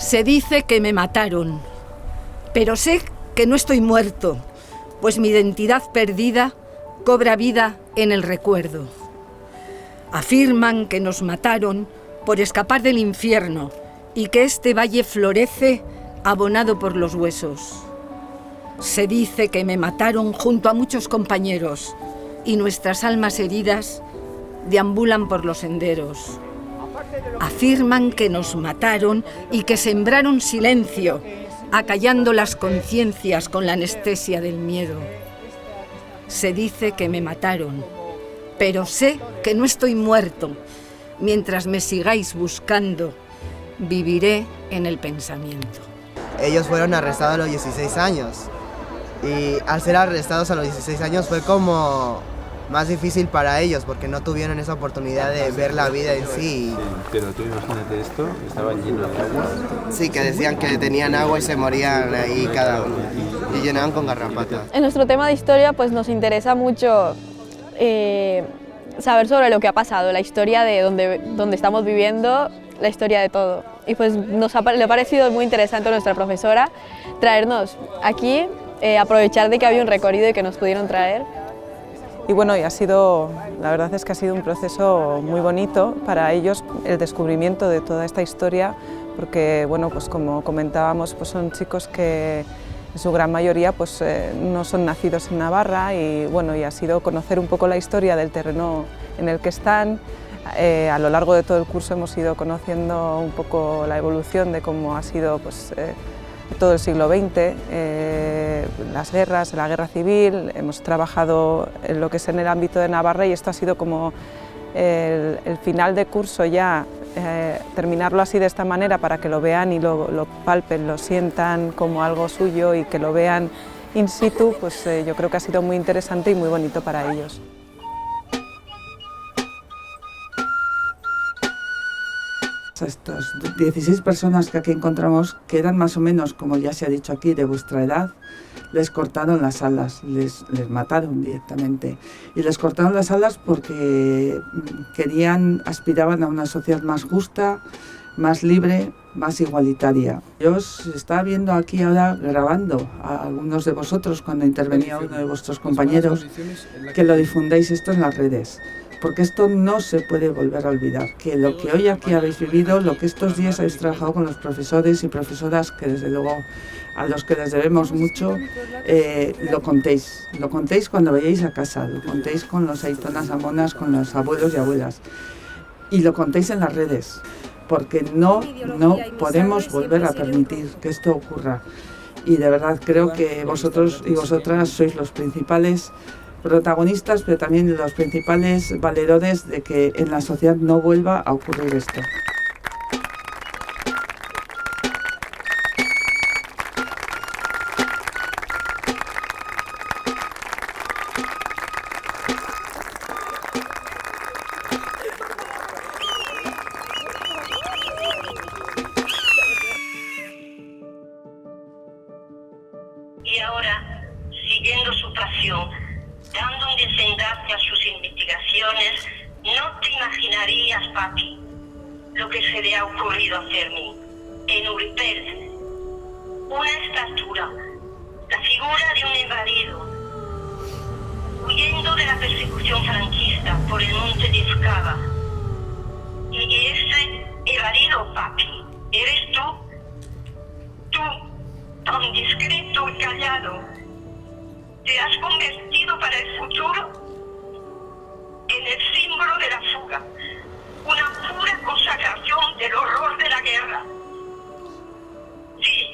Se dice que me mataron, pero sé que no estoy muerto, pues mi identidad perdida cobra vida en el recuerdo. Afirman que nos mataron por escapar del infierno y que este valle florece abonado por los huesos. Se dice que me mataron junto a muchos compañeros y nuestras almas heridas deambulan por los senderos. Afirman que nos mataron y que sembraron silencio, acallando las conciencias con la anestesia del miedo. Se dice que me mataron, pero sé que no estoy muerto. Mientras me sigáis buscando, viviré en el pensamiento. Ellos fueron arrestados a los 16 años y al ser arrestados a los 16 años fue como más difícil para ellos porque no tuvieron esa oportunidad de ver la vida en sí. Pero tú imagínate esto, estaban llenos de agua. Sí, que decían que tenían agua y se morían ahí cada uno y llenaban con garrapatas. En nuestro tema de historia pues nos interesa mucho saber sobre lo que ha pasado, la historia de donde estamos viviendo, la historia de todo. Y pues le ha parecido muy interesante a nuestra profesora traernos aquí, aprovechar de que había un recorrido y que nos pudieron traer. Y bueno, la verdad es que ha sido un proceso muy bonito para ellos, el descubrimiento de toda esta historia, porque bueno, pues como comentábamos, pues son chicos que en su gran mayoría pues, no son nacidos en Navarra y bueno, y ha sido conocer un poco la historia del terreno en el que están. A lo largo de todo el curso hemos ido conociendo un poco la evolución de cómo ha sido pues, todo el siglo XX, las guerras, la guerra civil, hemos trabajado en lo que es en el ámbito de Navarra y esto ha sido como el final de curso ya, terminarlo así de esta manera para que lo vean y lo palpen, lo sientan como algo suyo y que lo vean in situ, pues yo creo que ha sido muy interesante y muy bonito para ellos. Estas 16 personas que aquí encontramos, que eran más o menos, como ya se ha dicho aquí, de vuestra edad, les cortaron las alas, les mataron directamente. Y les cortaron las alas porque aspiraban a una sociedad más justa, más libre, más igualitaria. Yo os estaba viendo aquí ahora grabando a algunos de vosotros cuando intervenía uno de vuestros compañeros, que lo difundéis esto en las redes. Porque esto no se puede volver a olvidar, que lo que hoy aquí habéis vivido, lo que estos días habéis trabajado con los profesores y profesoras, que desde luego a los que les debemos mucho, lo contéis cuando vayáis a casa, lo contéis con los aitonas amonas, con los abuelos y abuelas, y lo contéis en las redes, porque no podemos volver a permitir que esto ocurra. Y de verdad creo que vosotros y vosotras sois los principales protagonistas, pero también los principales valedores de que en la sociedad no vuelva a ocurrir esto. Y ahora, siguiendo su pasión, dando un desenlace a sus investigaciones, no te imaginarías, papi, lo que se le ha ocurrido a Fermín. En Uripel, una estatura, la figura de un evadido, huyendo de la persecución franquista por el monte de Escava. Y ese evadido, papi, eres tú, tan discreto y callado. Te has convertido para el futuro en el símbolo de la fuga, una pura consagración del horror de la guerra. Sí,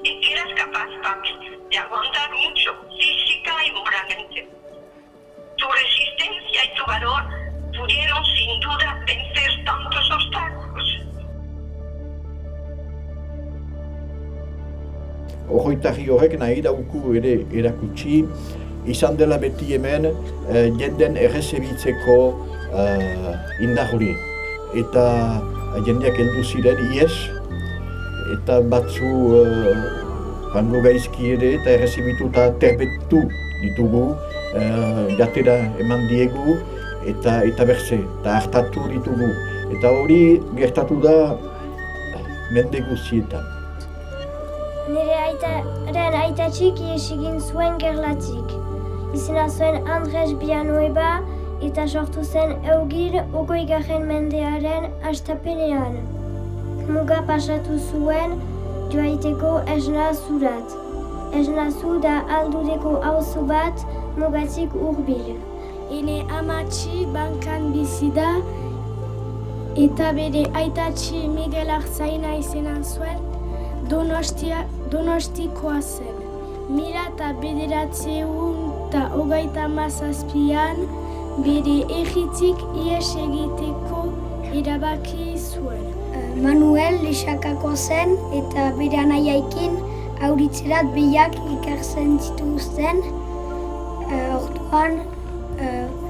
y eras capaz, papi, de aguantar mucho, física y moralmente. Tu resistencia y tu valor pudieron sin duda vencer tantos obstáculos. Oroitari horrek nahi dauku ere erakutsi, izan dela beti hemen jenden errezebitzeko indar hori. Eta jendeak heldu ziren ies, eta batzu hango gaizki ere eta errezebitu eta terbetu ditugu, jatera eman diegu eta berze, eta hartatu ditugu. Eta hori gertatu da mende guztietan. Nire aitaren aitatxik ihes egin zuen gerlatik. Izena zuen Andres Villanueva eta sortu zen Eugir 20. mendearen hastapenean. Muga pasatu zuen joaiteko Esnazurat. Esnazu da Aldudeko auzo bat mugatik hurbil. Ene amatxi bankan bizi da eta bere aitatxi Miguel Artzaina izena zuen Donostikoa zen. 1997an bere egitik ihes egiteko erabaki zuen. Manuel Lixakako zen eta bere anaiaekin auritzerat behiak ikertzen zituzten. Orduan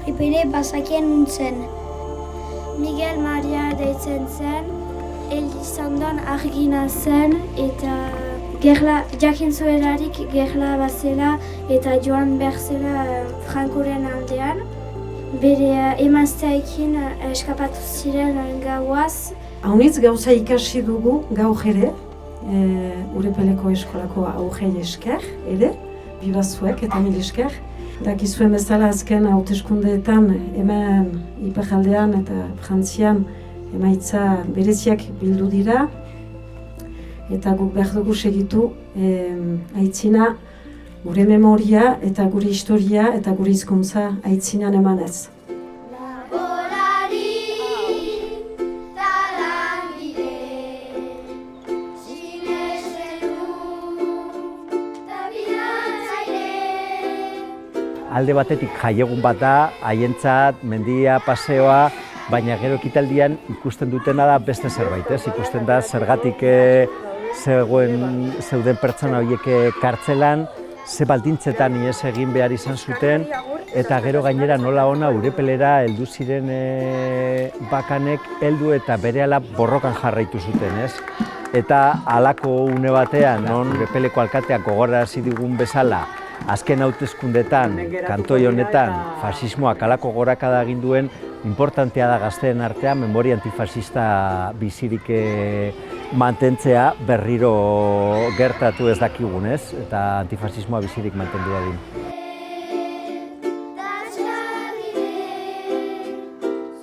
epere bazakien nuntzen. Miguel Maria deitzen zen, Elizondan argina zen eta jakin zuelarik gerla bazela eta joan behar zela Frankoren aldean. Bere emazteekin eskapatu ziren gauaz. Haunitz gauza ikasi dugu gaur ere, Urepeleko eskolako aurrei esker ere, bibazuek eta mil esker. Dakizuen bezala azken hauteskundeetan hemen iparraldean eta Frantzian emaitza bereziak bildu dira. Eta guk behar dugu segitu aitzina gure memoria eta gure historia eta gure hizkuntza aitzinan emanez. Alde batetik jaiegun bat da, haientzat, mendia, paseoa, baina gero ekitaldian ikusten dutena da beste zerbait, ez? Ikusten da zergatik zeuden pertsona horiek kartzelan, ze baldintzetan ihes egin behar izan zuten, eta gero gainera nola ona Urepelera heldu ziren bakanek heldu eta berehala borrokan jarraitu zuten, ez? Eta halako une batean, non Urepeleko alkateak gogorarazi digun bezala, azken hauteskundetan, kantoi honetan, fasismoak halako gorakada egin duen, importantea da gazteen artean memoria antifasista bizirik mantentzea berriro gertatu ez dakigunez, eta antifasismoa bizirik mantendu dadin.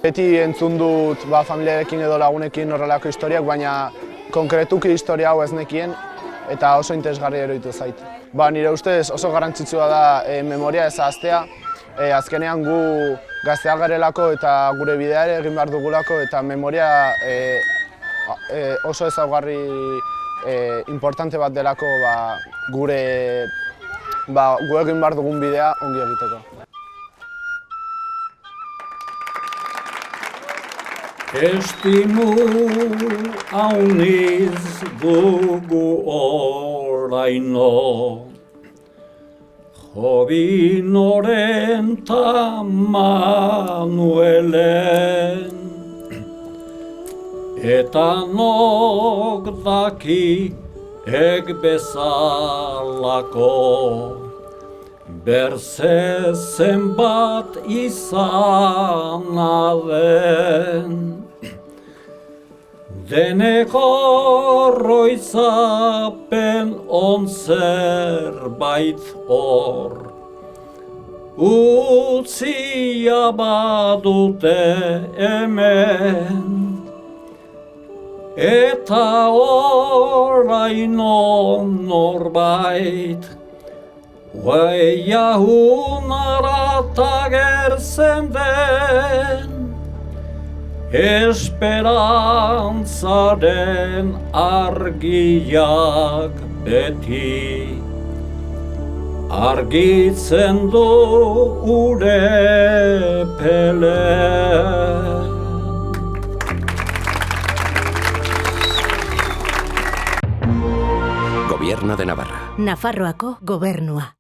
Beti entzun dut familiarekin edo lagunekin horrelako historiak, baina konkretuki historia hau ez nekien eta oso interesgarri eroitu zait. Nire ustez oso garrantzitsua da memoria ez ahaztea. Azkenean gu gazteak garelako eta gure bidea ere egin behar dugulako eta memoria oso ezaugarri importante bat delako gu egin behar dugun bidea ongi egiteko. Estimu hauniz dugu oraino, Jobinoren ta Manuelen, eta nok daki bezalako, berze zenbat izan aden. Denek horroizapen zerbait hor, utzia badute hemen, eta oraino norbait, hueia hunarata gertzen den, esperantzaren argiak beti argitzen du Urepelen. Gobierno de Navarra. Nafarroako gobernua.